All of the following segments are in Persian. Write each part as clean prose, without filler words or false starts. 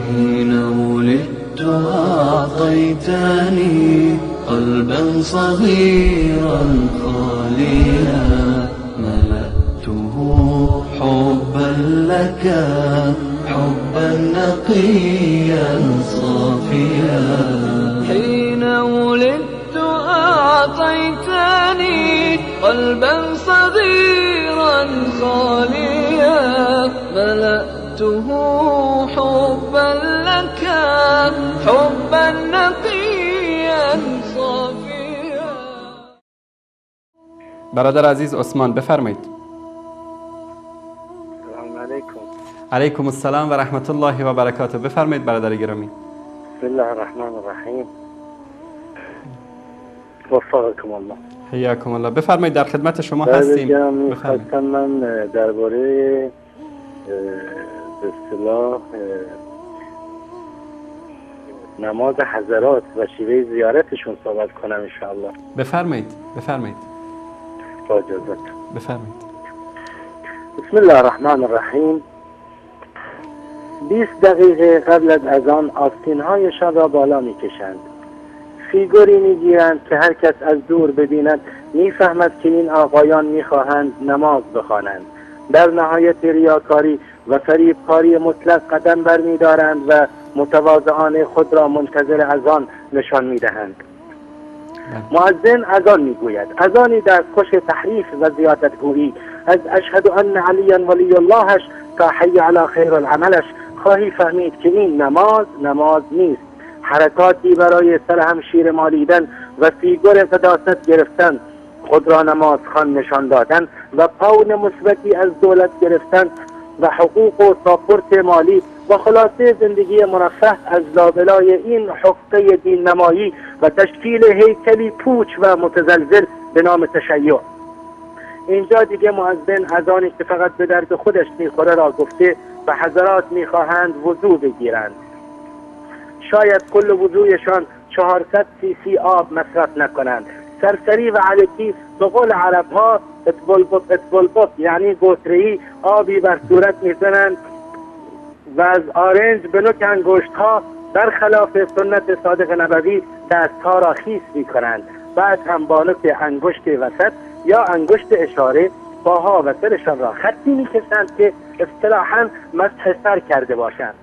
حين ولدت أعطيتني قلبا صغيرا خاليا ملأته حبا لك حبا نقيا صافيا حين ولدت أعطيتني قلبا صغيرا خاليا ملأته حبا لك حبا نقيا صافيا. برادر عزیز عثمان بفرمایید. سلام علیکم. علیکم السلام و رحمت الله و برکاته. بفرمایید برادر گرامی. بسم الله الرحمن الرحیم. وفقكم الله. حیاکم الله. بفرمایید در خدمت شما هستیم. خواستم من درباره به اصطلاح نماز حضرات و شیوه زیارتشون صحبت کنم ان شاء الله. بفرمایید. با اجازت. بفرمایید. بسم الله الرحمن الرحیم. 20 دقیقه قبل از اذان آستین‌هایشان را بالا می‌کشند. فیگوری می‌گیرند که هر کس از دور ببیند می‌فهمد که این آقایان می‌خواهند نماز بخوانند. در نهایت ریاکاری و فریبکاری مطلق قدم برمی‌دارند و متواضعانه خود را منتظر اذان نشان می‌دهند. مؤذن اذان میگوید، اذانی در کش تحریف و زیادتگویی. از اشهد ان علی ولی اللهش تا حی علی خیر العملش خواهی فهمید که این نماز نیست. حرکاتی برای سرهم شیر مالیدن و فیگور قداست گرفتن، خود را نماز خوان نشان دادن و پاون مثبتی از دولت گرفتن و حقوق و ساپورت مالی و خلاصه زندگی مرفه از لابلای این حقه دین نمایی و تشکیل هیکلی پوچ و متزلزل به نام تشیع. اینجا دیگه مؤذن اذانی که فقط به درد خودش میخوره را گفته و حضرات میخواهند وضو بگیرند. شاید کل وضویشان 400 cc آب مصرف نکنند. سرسری و علکی به قول عرب ها اتبلبط یعنی گوتره‌ای آبی بر صورت میزنند و از آرنج به نوک انگشت ها برخلاف سنت صادق نبوی دستها را خیس میکنند. بعد هم با نوک انگشت وسط یا انگشت اشاره پاها و سرشان را خطی میکشند که اصطلاحاً مسح سر کرده باشند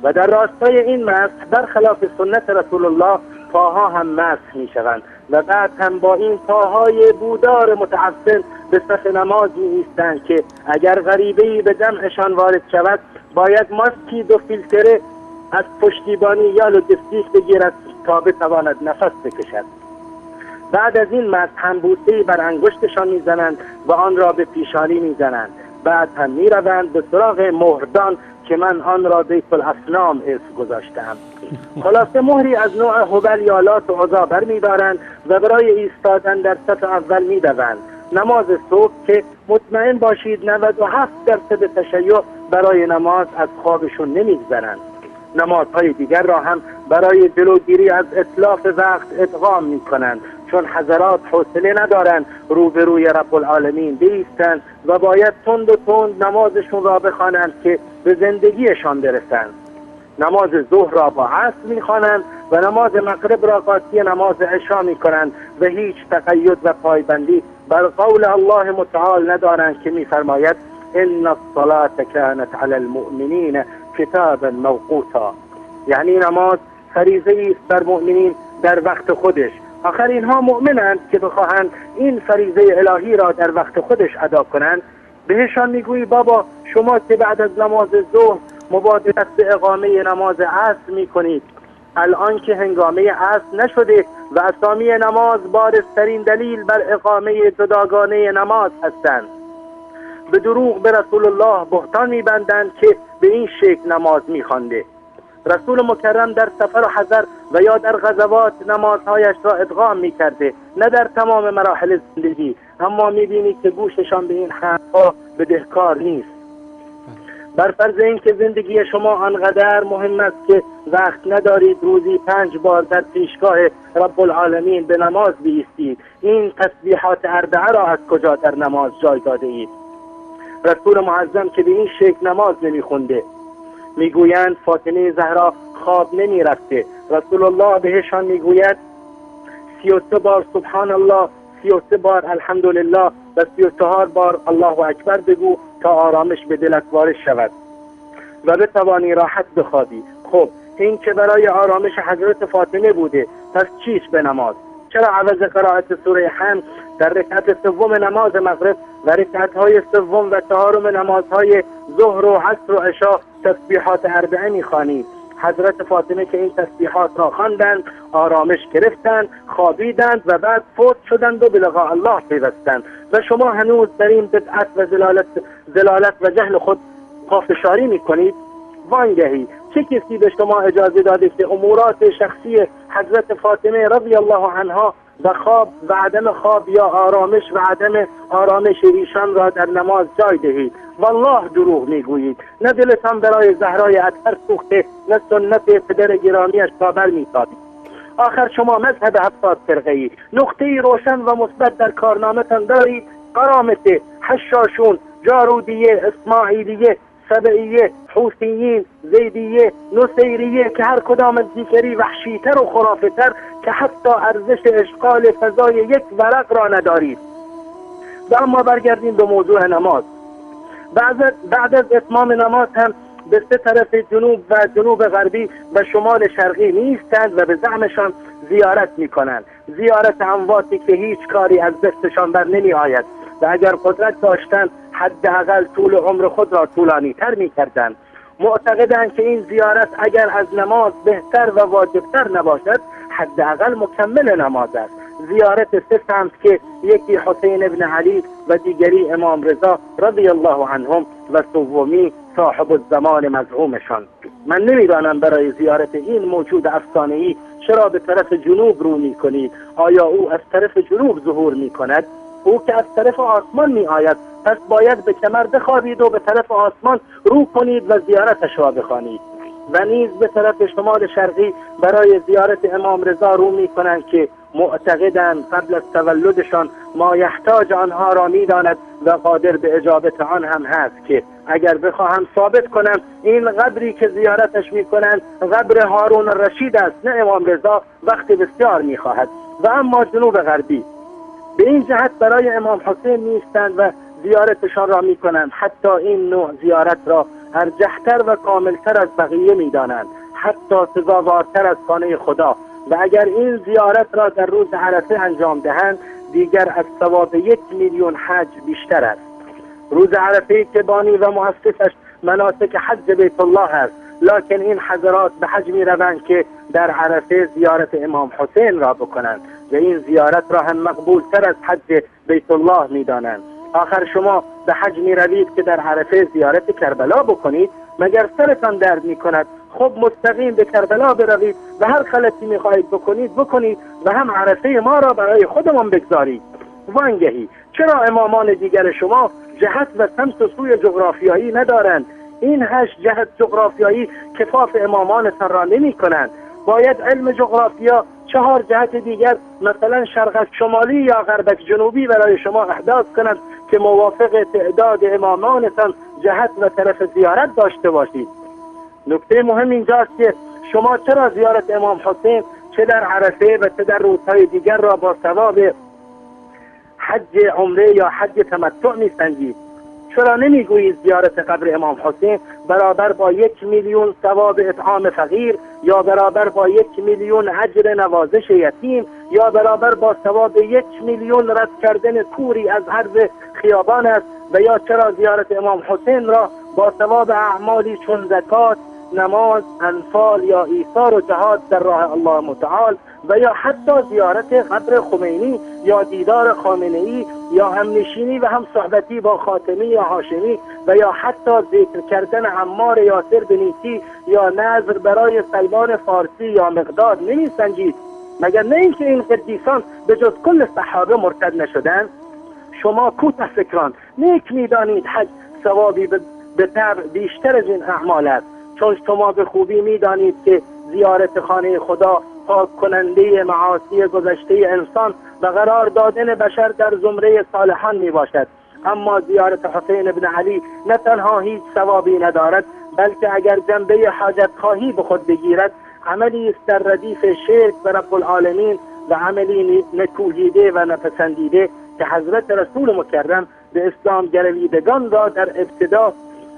و در راستای این مسح برخلاف سنت رسول الله پاها هم مسح میشوند و بعد هم با این پاهای بودار متعفن به صف نماز میایستند که اگر غریبه‌ای به جمعشان وارد شود باید ماسکی 2 فیلتره از پشتیبانی یا لوجستیک بگیرد تا بتواند نفس بکشد. بعد از این مسح هم بوسه‌ای بر انگشتشان میزنند و آن را به پیشانی میزنند. بعد هم میروند به سراغ مهردان که من آن را بیت الاصنام اسم گذاشتم. خلاصه مهری از نوع هبل یا لات و عزا برمی‌دارند و برای ایستادن در صف اول می‌دوند. نماز صبح که مطمئن باشید 97% تشیع برای نماز از خوابشون نمی‌گذرند. نمازهای دیگر را هم برای جلوگیری از اتلاف وقت ادغام می‌کنند، چون حضرات حوصله ندارند روبروی رب العالمین بایستند و باید تند و تند نمازشون را بخوانند که به زندگیشان برسند. نماز ظهر را با عصر می‌خوانند و نماز مغرب را قاطی نماز عشا می‌کنند و هیچ تقید و پایبندی بر قول الله متعال ندارند که می‌فرماید ان الصلاة كانت على المؤمنین کتابا موقوتا، یعنی نماز فریضه‌ای است بر مؤمنین در وقت خودش. آخر اینها مؤمنند که بخواهند این فریضه الهی را در وقت خودش ادا کنند. بهشان میگویی بابا شما که بعد از نماز ظهر مبادرت به اقامه نماز عصر میکنید، الان که هنگامه عصر نشده و اسامی نماز بارزترین دلیل بر اقامه جداگانه نماز هستند، به دروغ به رسول الله بهتان میبندند که به این شکل نماز میخوانده. رسول مکرم در سفر و حضر و یا در غزوات نمازهایش را ادغام میکرده، نه در تمام مراحل زندگی، اما میبینید که گوششان به این حرفها بدهکار نیست. بر فرض این که زندگی شما آنقدر مهم است که وقت ندارید روزی 5 بار در پیشگاه رب العالمین به نماز بایستید، این تسبیحات اربعه را از کجا در نماز جای داده اید؟ رسول معظم که به این شکل نماز نمیخونده، میگویند فاطمه زهرا خواب نمی رفته. رسول الله بهشان میگوید 33 بار سبحان الله، 33 بار الحمدلله و 34 بار الله اکبر بگو تا آرامش به دلت وارد شود و بتوانی راحت بخوابی. خب این که برای آرامش حضرت فاطمه بوده، پس چیست به نماز؟ چرا عوض قرائت سوره حمد در رکعت سوم نماز مغرب و رکعت‌های سوم و چهارم نمازهای ظهر و عصر و عشا تسبیحات اربعه می‌خوانید؟ حضرت فاطمه که این تسبیحات را خواندند، آرامش گرفتند، خوابیدند و بعد فوت شدند و به لقاء الله پیوستند و شما هنوز در این بدعت و زلالت و جهل خود پافشاری میکنید. وانگهی چه کسی به شما اجازه داده که امورات شخصی حضرت فاطمه رضی الله عنها و خواب و عدم خواب یا آرامش و عدم آرامش ایشان را در نماز جای دهید؟ والله دروغ میگویید. نه دلتان برای زهرای اطهر سوخته، نه سنت پدر گرامیش را برمیتابید. آخر شما مذهب 70 فرقه‌ای، نقطه‌ای روشن و مثبت در کارنامه‌تان دارید. قرامته، حشاشون، جارودیه، اسماعیلیه، سبعیه، حوثیین، زیدیه، نصیریه که هر کدام از دیگری وحشیتر و خرافتر که حتی ارزش اشغال فضای یک ورق را ندارید. و اما برگردیم به موضوع نماز. بعد از اتمام نماز هم به سه طرف جنوب و جنوب غربی و شمال شرقی نیستند و به زعمشان زیارت میکنند، زیارت امواتی که هیچ کاری از دستشان بر نمی آید و اگر قدرت داشتند حداقل طول عمر خود را طولانی تر میکردند. معتقدند که این زیارت اگر از نماز بهتر و واجبتر نباشد حداقل مکمل نماز است. زیارت سه سمت که یکی حسین ابن علی و دیگری امام رضا رضی الله عنهم و سومی صاحب الزمان مزعومشان. من نمیدانم برای زیارت این موجود افسانه‌ای چرا به طرف جنوب رو میکنید. آیا او از طرف جنوب ظهور میکند؟ او که از طرف آسمان می آید، پس باید به کمر بخوابید و به طرف آسمان رو کنید و زیارتش را بخوانید. و نیز به طرف شمال شرقی برای زیارت امام رضا رو می کنند که معتقدند قبل از تولدشان ما یحتاج آنها را می داند و قادر به اجابت آن هم هست که اگر بخواهم ثابت کنم این قبری که زیارتش می کنند قبر هارون الرشید است نه امام رضا، وقت بسیار می خواهد. و اما جنوب غربی به این جهت برای امام حسین نیستند و زیارتشان را می کنند. حتی این نوع زیارت را ارجحتر و کاملتر از بقیه می دانند، حتی سزاوارتر از خانه خدا. و اگر این زیارت را در روز عرفه انجام دهند دیگر از ثواب 1 میلیون حج بیشتر است. روز عرفه که بانی و مؤسسش مناسک حج بیت الله است، لکن این حضرات به حج می روند که در عرفه زیارت امام حسین را بکنند و این زیارت را هم مقبول تر از حج بیت الله می دانند. آخر شما به حج می روید که در عرفه زیارت کربلا بکنید؟ مگر سرتان درد می کند؟ خب مستقیم به کربلا بروید و هر غلطی می خواهید بکنید و هم عرفه ما را برای خودمان بگذارید. وانگهی چرا امامان دیگر شما جهت و سمت و سوی جغرافیایی ندارند؟ این 8 جهت جغرافیایی کفاف امامانتان را نمی کنند. باید علم جغرافیا 4 جهت دیگر مثلا شرق شمالی یا غرب جنوبی برای شما احداث کنند که موافق تعداد امامانتان جهت و طرف زیارت داشته باشید. نکته مهم اینجاست که شما چرا زیارت امام حسین چه در عرفه و چه در روزهای دیگر را با ثواب حج عمره یا حج تمتع می‌سنجید؟ چرا نمیگویید زیارت قبر امام حسین برابر با 1 میلیون ثواب اطعام فقیر، یا برابر با 1 میلیون اجر نوازش یتیم، یا برابر با ثواب 1 میلیون رد کردن کوری از عرض خیابان است؟ و یا چرا زیارت امام حسین را با ثواب اعمالی چون زکات، نماز، انفال یا ایثار و جهاد در راه الله متعال و یا حتی زیارت قبر خمینی یا دیدار خامنه‌ای یا همنشینی و هم صحبتی با خاتمی یا هاشمی و یا حتی ذکر کردن عمار یاسر بنیتی یا نظر برای سلمان فارسی یا مقداد نمی سنجید؟ مگر نه اینکه این قدیسان به جز کل صحابه مرتد نشدند؟ شما کوته فکران نیک میدانید حج ثوابی به طبع بیشتر از این اعمال است، چون شما به خوبی میدانید که زیارت خانه خدا پاک کننده معاصی گذشته انسان و قرار دادن بشر در زمره صالحان می باشد. اما زیارت حسین ابن علی نه تنها هیچ ثوابی ندارد بلکه اگر جنبه حاجت خواهی به خود بگیرد عملی است در ردیف شرک به رب العالمین و عملی نکوهیده و نپسندیده که حضرت رسول مکرم به اسلام گرویدگان را در ابتدا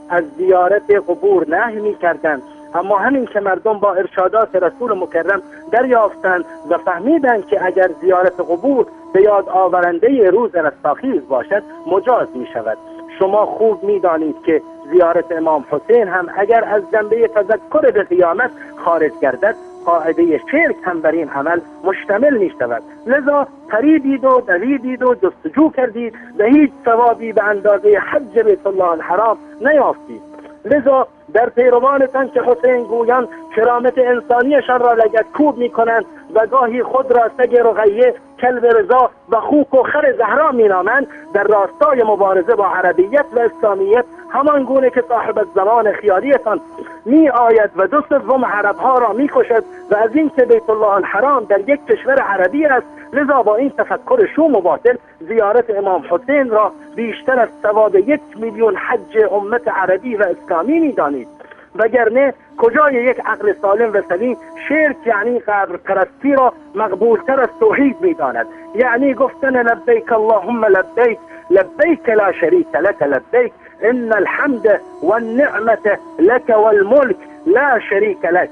از زیارت قبور نهی می‌کردند، اما همین که مردم با ارشادات رسول مکرم دریافتند و فهمیدند که اگر زیارت قبور به یاد آورنده روز رستاخیز باشد مجاز می شود. شما خوب می دانید که زیارت امام حسین هم اگر از جنبه تذکر به قیامت خارج گردد قاعده شرک هم بر این عمل مشتمل می شود. لذا پریدید و دویدید و جستجو کردید و هیچ ثوابی به اندازه حج بیت الله الحرام نیافتید. لذا در پیروانتان که حسین گویان کرامت انسانیشان را لگدکوب می کنند و گاهی خود را سگ رقیه، کلب رضا و خوک و خر زهرا می نامند، در راستای مبارزه با عربیت و اسلامیت همان گونه که صاحب الزمان خیالیتان می آید و 2/3 عربها را می کشد و از این که بیت الله الحرام در یک کشور عربی است، لذا با این تفکر شوم و باطل زیارت امام حسین را بیشتر از ثواب 1 میلیون حج امت عربی و اسلامی می دانید. وگرنه کجای یک عقل سالم و سلیم شرک یعنی قبر پرستی را مقبولتر از توحید می داند؟ یعنی گفتن لبیک اللهم لبیک لبیک لا شریک لک لبیک ان الحمد والنعمت لك والملك لا شریک لک.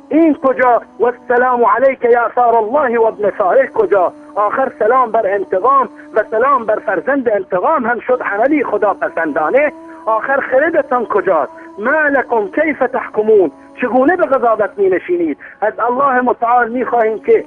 این کجا؟ و السلام علیک یا ثار الله و ابن ثاره کجا؟ آخر سلام بر انتقام و سلام بر فرزند انتقام هم شد عملی خدا پسندانه. آخر خردتان کجاست؟ ما لکم کیف تحکمون؟ چگونه به قضاوت می نشینید؟ از الله متعال می خواهیم که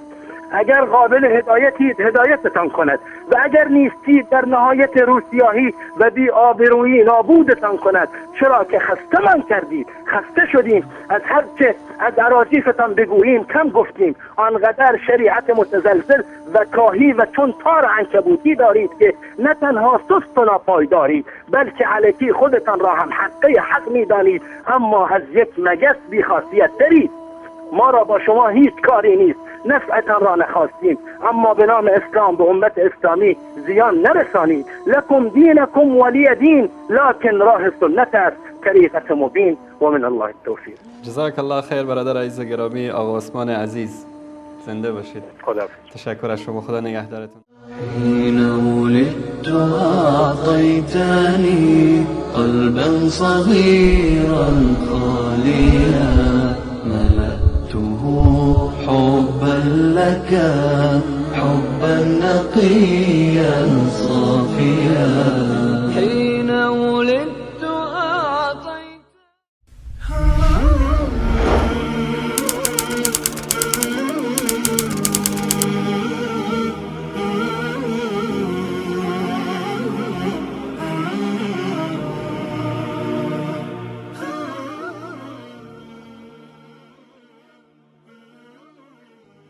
اگر قابل هدایتید هدایتتان کند و اگر نیستید در نهایت روسیاهی و بی آبرویی نابودتان کند، چرا که خسته من کردید، خسته شدیم از هر چه از اراجیفتان بگوییم کم گفتیم. آنقدر شریعت متزلزل و کاهی و چون تار عنکبوتی دارید که نه تنها سست و ناپایدارید بلکه الکی خودتان را هم حقه حق می دانید، اما از یک مگس بی خاصیت ترید. ما را با شما هیچ کاری نیست، نفعتان را نخواستیم، اما به نام اسلام به امت اسلامی زیان نرسانید. لکم دینکم ولی دین، لکن راه سنت است طریقت مبین و من الله التوفیق. جزاک الله خیر برادر عزیز گرامی آقا عثمان عزیز، زنده باشید. خدا تشکر از شما، خدا نگهدارتون. حين ولدت أعطيتني قلبا صغيرا خاليا ملأته حبا لك حبا نقيا صافيا